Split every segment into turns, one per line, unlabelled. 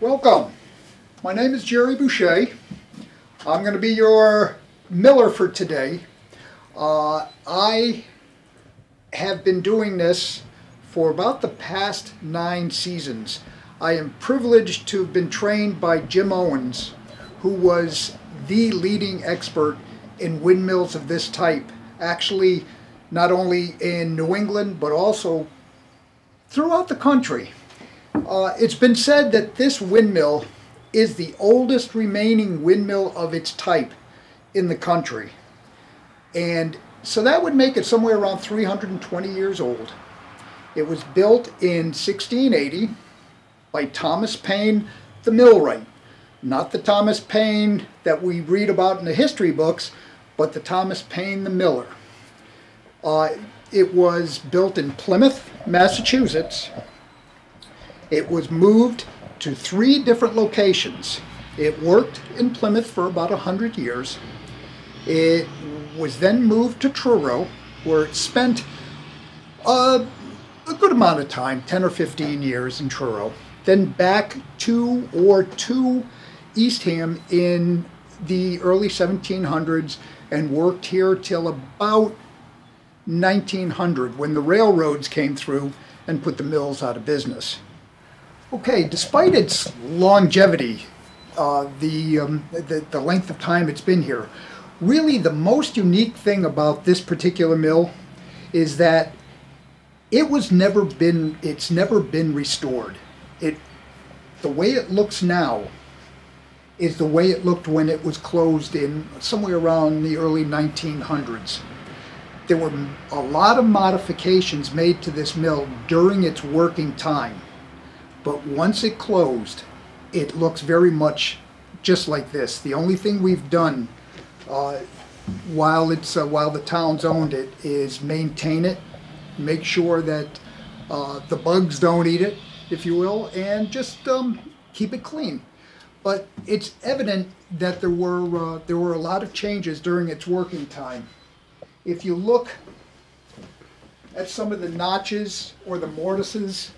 Welcome. My name is Jerry Boucher. I'm going to be your miller for today. I have been doing this for about the past 9 seasons. I am privileged to have been trained by Jim Owens, who was the leading expert in windmills of this type, actually not only in New England but also throughout the country. It's been said that this windmill is the oldest remaining windmill of its type in the country. And so that would make it somewhere around 320 years old. It was built in 1680 by Thomas Paine the millwright. Not the Thomas Paine that we read about in the history books, but the Thomas Paine the miller. It was built in Plymouth, Massachusetts. It was moved to 3 different locations. It worked in Plymouth for about 100 years. It was then moved to Truro, where it spent a good amount of time, 10 or 15 years in Truro. Then back to Eastham in the early 1700s and worked here till about 1900, when the railroads came through and put the mills out of business. Okay, despite its longevity, the length of time it's been here, really the most unique thing about this particular mill is that it's never been restored. The way it looks now is the way it looked when it was closed in somewhere around the early 1900s. There were a lot of modifications made to this mill during its working time. But once it closed, it looks very much just like this. The only thing we've done while the town's owned it is maintain it, make sure that the bugs don't eat it, if you will, and just keep it clean. But it's evident that there were a lot of changes during its working time. If you look at some of the notches or the mortises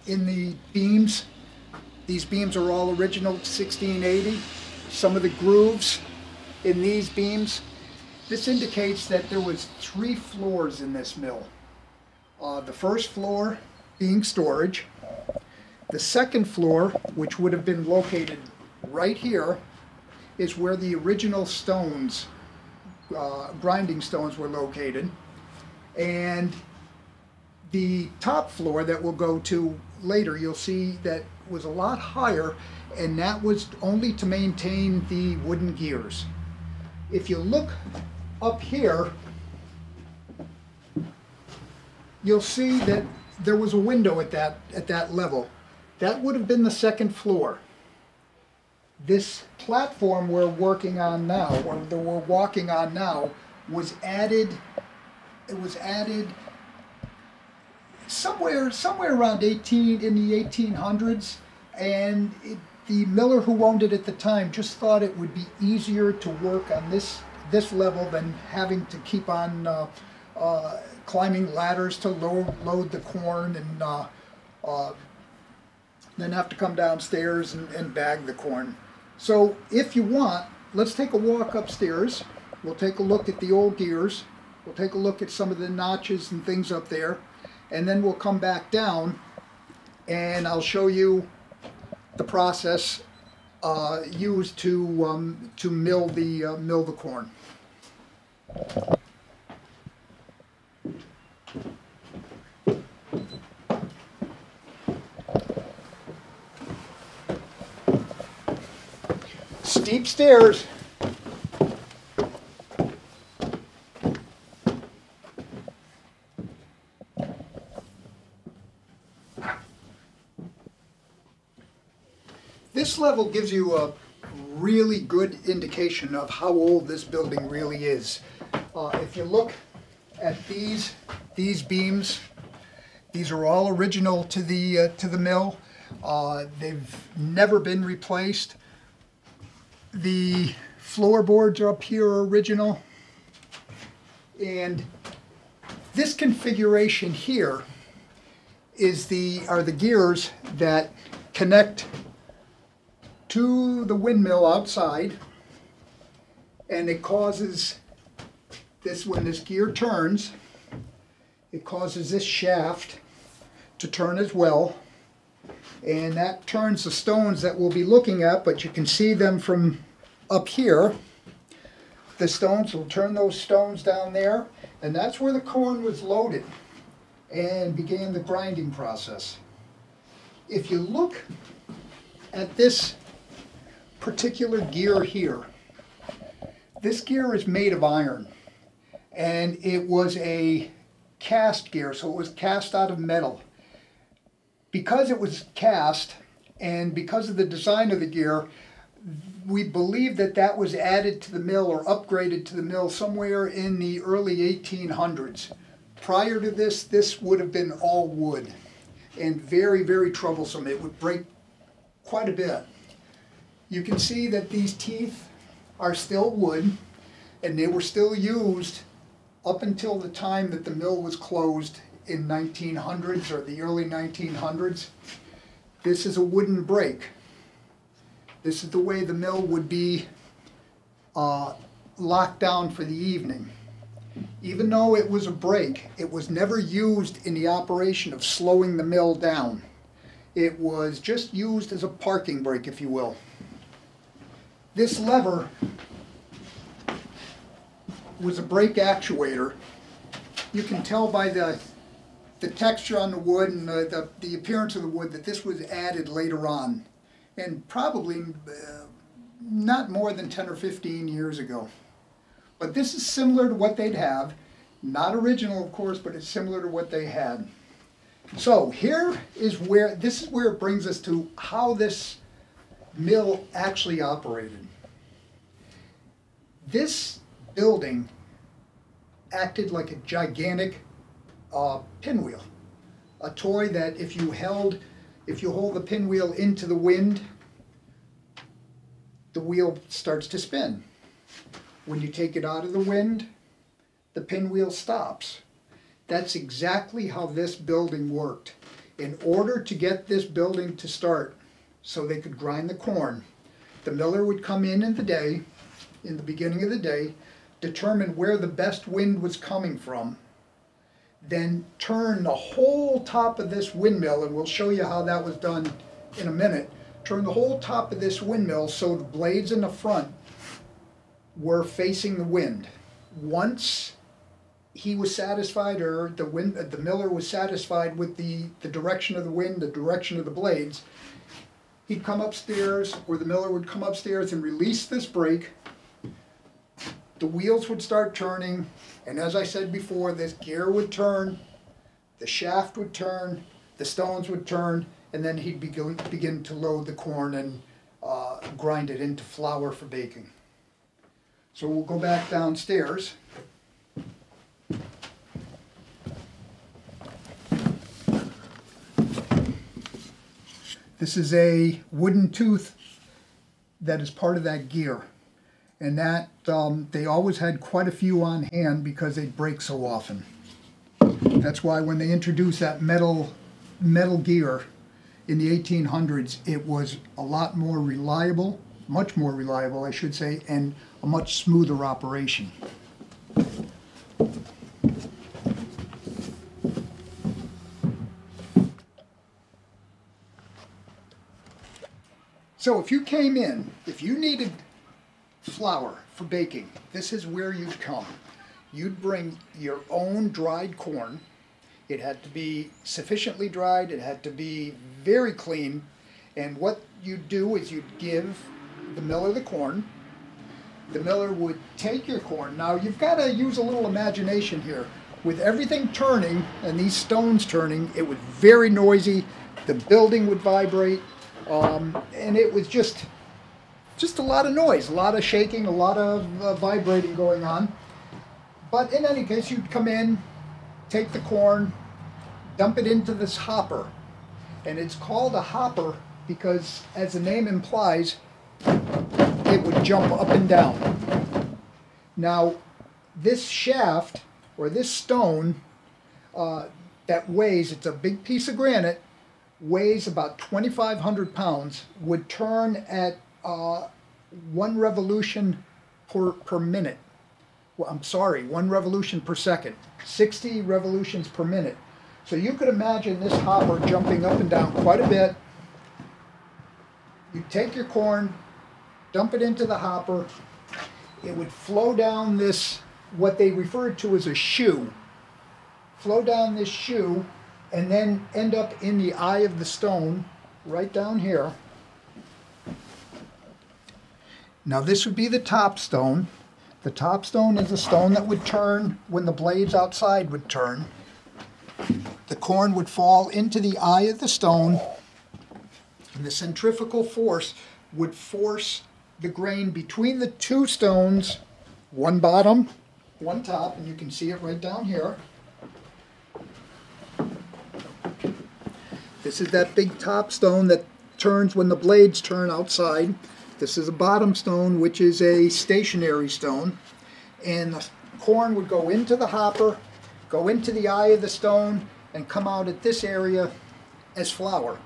in the beams, these beams are all original 1680. Some of the grooves in these beams, this indicates that there was 3 floors in this mill. The first floor being storage. The second floor, which would have been located right here, is where the original stones, grinding stones, were located. And the top floor that we'll go to later, you'll see that was a lot higher, and that was only to maintain the wooden gears. If you look up here, you'll see that there was a window at that level. That would have been the second floor. This platform we're working on now, or that we're walking on now, was added. It was added somewhere around in the 1800s, and the miller who owned it at the time just thought it would be easier to work on this level than having to keep on climbing ladders to load the corn and then have to come downstairs and bag the corn. So if you want, let's take a walk upstairs. We'll take a look at the old gears. We'll take a look at some of the notches and things up there, and then we'll come back down and I'll show you the process used to mill the corn. Steep stairs. This level gives you a really good indication of how old this building really is. If you look at these beams, these are all original to the mill. They've never been replaced. The floorboards are up here are original, and this configuration here are the gears that connect to the windmill outside, and it causes this, when this gear turns, it causes this shaft to turn as well, and that turns the stones that we'll be looking at, but you can see them from up here. The stones will turn those stones down there, and that's where the corn was loaded and began the grinding process. If you look at this particular gear here, this gear is made of iron, and it was a cast gear, so it was cast out of metal. Because it was cast, and because of the design of the gear, we believe that that was added to the mill or upgraded to the mill somewhere in the early 1800s. Prior to this, this would have been all wood and very, very troublesome. It would break quite a bit. You can see that these teeth are still wood, and they were still used up until the time that the mill was closed in 1900s or the early 1900s. This is a wooden brake. This is the way the mill would be locked down for the evening. Even though it was a brake, it was never used in the operation of slowing the mill down. It was just used as a parking brake, if you will. This lever was a brake actuator. You can tell by the texture on the wood and the appearance of the wood that this was added later on, and probably not more than 10 or 15 years ago. But this is similar to what they'd have. Not original, of course, but it's similar to what they had. So here is where, this is where it brings us to how this mill actually operated. This building acted like a gigantic pinwheel. A toy that if you hold the pinwheel into the wind, the wheel starts to spin. When you take it out of the wind, the pinwheel stops. That's exactly how this building worked. In order to get this building to start so they could grind the corn, the miller would come in the day, in the beginning of the day, determine where the best wind was coming from, then turn the whole top of this windmill, and we'll show you how that was done in a minute, turn the whole top of this windmill so the blades in the front were facing the wind. Once he was satisfied, or the miller was satisfied with the direction of the wind, the direction of the blades, he'd come upstairs, or the miller would come upstairs and release this brake. The wheels would start turning, and as I said before, this gear would turn, the shaft would turn, the stones would turn, and then he'd begin to load the corn and grind it into flour for baking. So we'll go back downstairs. This is a wooden tooth that is part of that gear. And that they always had quite a few on hand because they'd break so often. That's why when they introduced that metal gear in the 1800s, it was a lot more reliable, much more reliable, I should say, and a much smoother operation. So if you came in, if you needed flour for baking, this is where you'd come. You'd bring your own dried corn. It had to be sufficiently dried, it had to be very clean, and what you'd do is you'd give the miller the corn. The miller would take your corn. Now you've got to use a little imagination here. With everything turning and these stones turning, it was very noisy. The building would vibrate, and it was just a lot of noise, a lot of shaking, a lot of vibrating going on. But in any case, you'd come in, take the corn, dump it into this hopper. And it's called a hopper because, as the name implies, it would jump up and down. Now, this shaft, or this stone, that weighs, it's a big piece of granite, weighs about 2,500 pounds, would turn at 1 revolution per minute. Well, I'm sorry, 1 revolution per second. 60 revolutions per minute. So you could imagine this hopper jumping up and down quite a bit. You take your corn, dump it into the hopper. It would flow down this, what they referred to as a shoe. Flow down this shoe and then end up in the eye of the stone, right down here. Now this would be the top stone. The top stone is a stone that would turn when the blades outside would turn. The corn would fall into the eye of the stone, and the centrifugal force would force the grain between the 2 stones, one bottom, one top, and you can see it right down here. This is that big top stone that turns when the blades turn outside. This is a bottom stone, which is a stationary stone. And the corn would go into the hopper, go into the eye of the stone, and come out at this area as flour.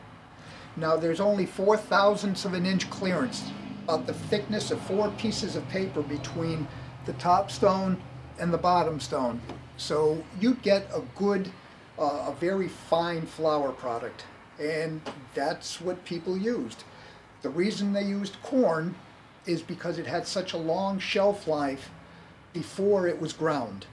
Now there's only 4/1000ths of an inch clearance, about the thickness of 4 pieces of paper between the top stone and the bottom stone. So you'd get a good, a very fine flour product. And that's what people used. The reason they used corn is because it had such a long shelf life before it was ground.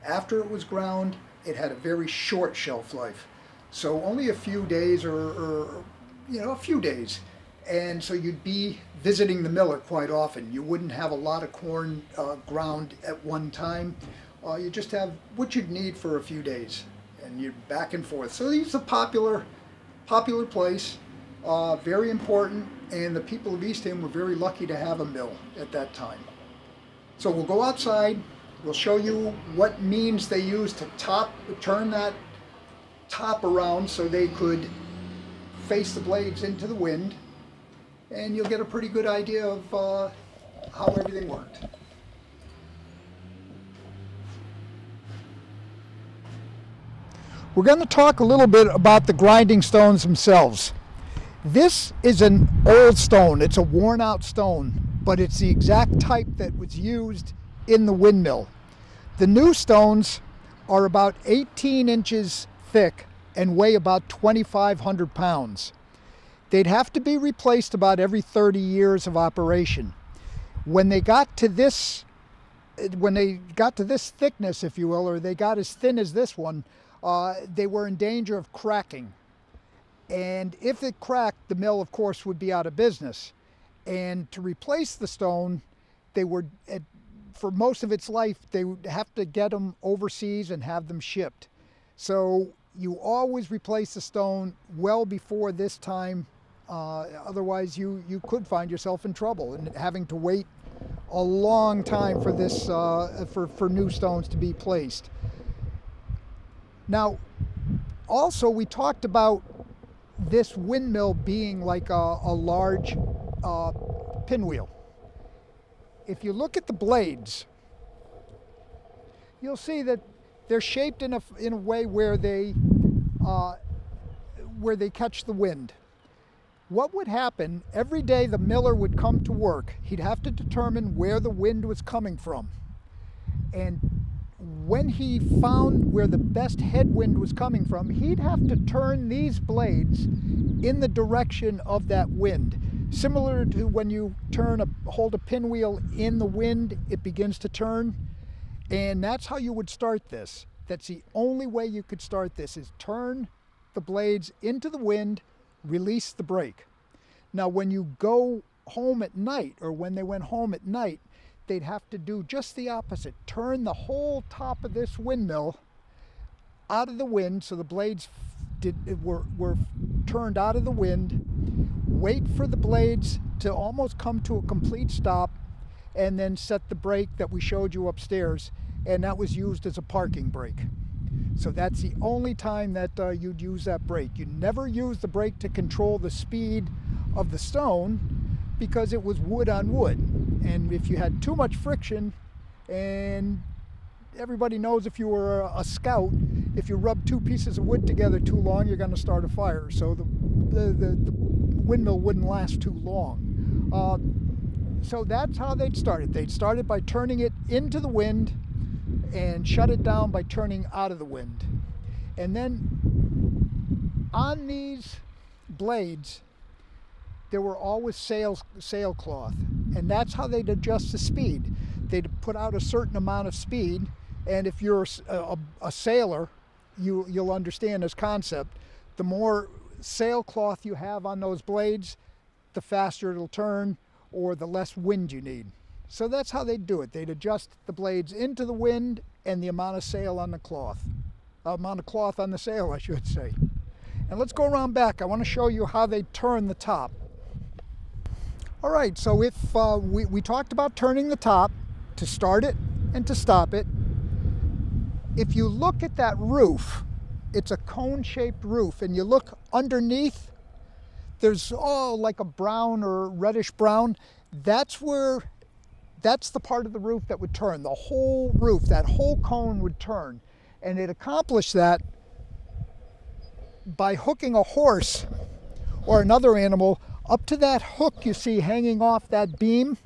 After it was ground, it had a very short shelf life. So only a few days or a few days. And so you'd be visiting the miller quite often. You wouldn't have a lot of corn ground at one time. You just have what you'd need for a few days. And you're back and forth. So it's a popular place, very important. And the people of Eastham were very lucky to have a mill at that time. So we'll go outside. We'll show you what means they used to turn that top around so they could face the blades into the wind. And you'll get a pretty good idea of how everything worked. We're going to talk a little bit about the grinding stones themselves. This is an old stone. It's a worn out stone, but it's the exact type that was used in the windmill. The new stones are about 18 inches thick and weigh about 2,500 pounds. They'd have to be replaced about every 30 years of operation. When they got to this thickness, if you will, or they got as thin as this one, they were in danger of cracking. And if it cracked, the mill, of course, would be out of business. And to replace the stone, they were, for most of its life, they would have to get them overseas and have them shipped. So you always replace the stone well before this time. Otherwise, you could find yourself in trouble and having to wait a long time for this for new stones to be placed. Now, also we talked about this windmill being like a large pinwheel. If you look at the blades, you'll see that they're shaped in a way where they catch the wind. What would happen, every day the miller would come to work, he'd have to determine where the wind was coming from. And when he found where the best headwind was coming from, he'd have to turn these blades in the direction of that wind. Similar to when you hold a pinwheel in the wind, it begins to turn. And that's how you would start this. That's the only way you could start this, is turn the blades into the wind, release the brake. Now when you go home at night, or when they went home at night, they'd have to do just the opposite. Turn the whole top of this windmill out of the wind, so the blades were turned out of the wind, wait for the blades to almost come to a complete stop, and then set the brake that we showed you upstairs, and that was used as a parking brake. So that's the only time that you'd use that brake. You never use the brake to control the speed of the stone, because it was wood on wood. And if you had too much friction, and everybody knows if you were a scout, if you rub 2 pieces of wood together too long, you're going to start a fire. So the windmill wouldn't last too long. So that's how they'd start it. They'd start it by turning it into the wind and shut it down by turning out of the wind. And then on these blades, there were always sailcloth, and that's how they'd adjust the speed. They'd put out a certain amount of speed, and if you're a sailor, you'll understand this concept. The more sailcloth you have on those blades, the faster it'll turn, or the less wind you need. So that's how they'd do it. They'd adjust the blades into the wind and the amount of sail on the cloth. Amount of cloth on the sail, I should say. And let's go around back. I want to show you how they turn the top. All right, so if we talked about turning the top to start it and to stop it. If you look at that roof, it's a cone-shaped roof, and you look underneath, there's like a brown or reddish brown. That's the part of the roof that would turn. The whole roof, that whole cone would turn. And it accomplished that by hooking a horse or another animal up to that hook you see hanging off that beam.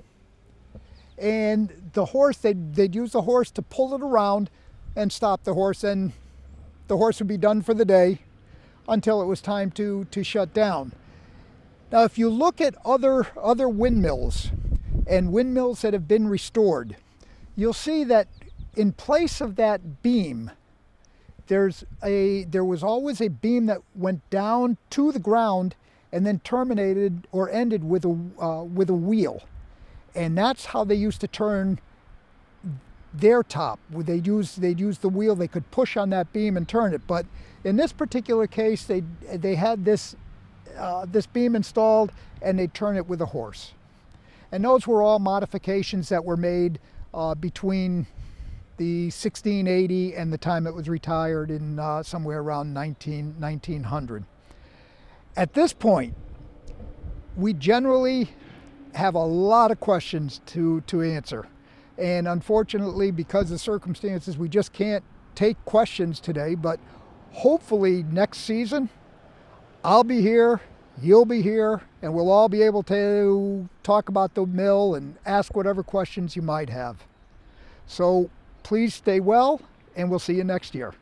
And the horse, they'd use the horse to pull it around and stop the horse, and the horse would be done for the day until it was time to shut down. Now, if you look at other windmills and windmills that have been restored, you'll see that in place of that beam, there was always a beam that went down to the ground and then terminated or ended with a wheel. And that's how they used to turn their top. They'd use the wheel. They could push on that beam and turn it. But in this particular case, they had this beam installed, and they'd turn it with a horse. And those were all modifications that were made between the 1680 and the time it was retired in somewhere around 1900. At this point, we generally have a lot of questions to answer. And unfortunately, because of circumstances, we just can't take questions today. But hopefully next season, I'll be here, you'll be here, and we'll all be able to talk about the mill and ask whatever questions you might have. So please stay well, and we'll see you next year.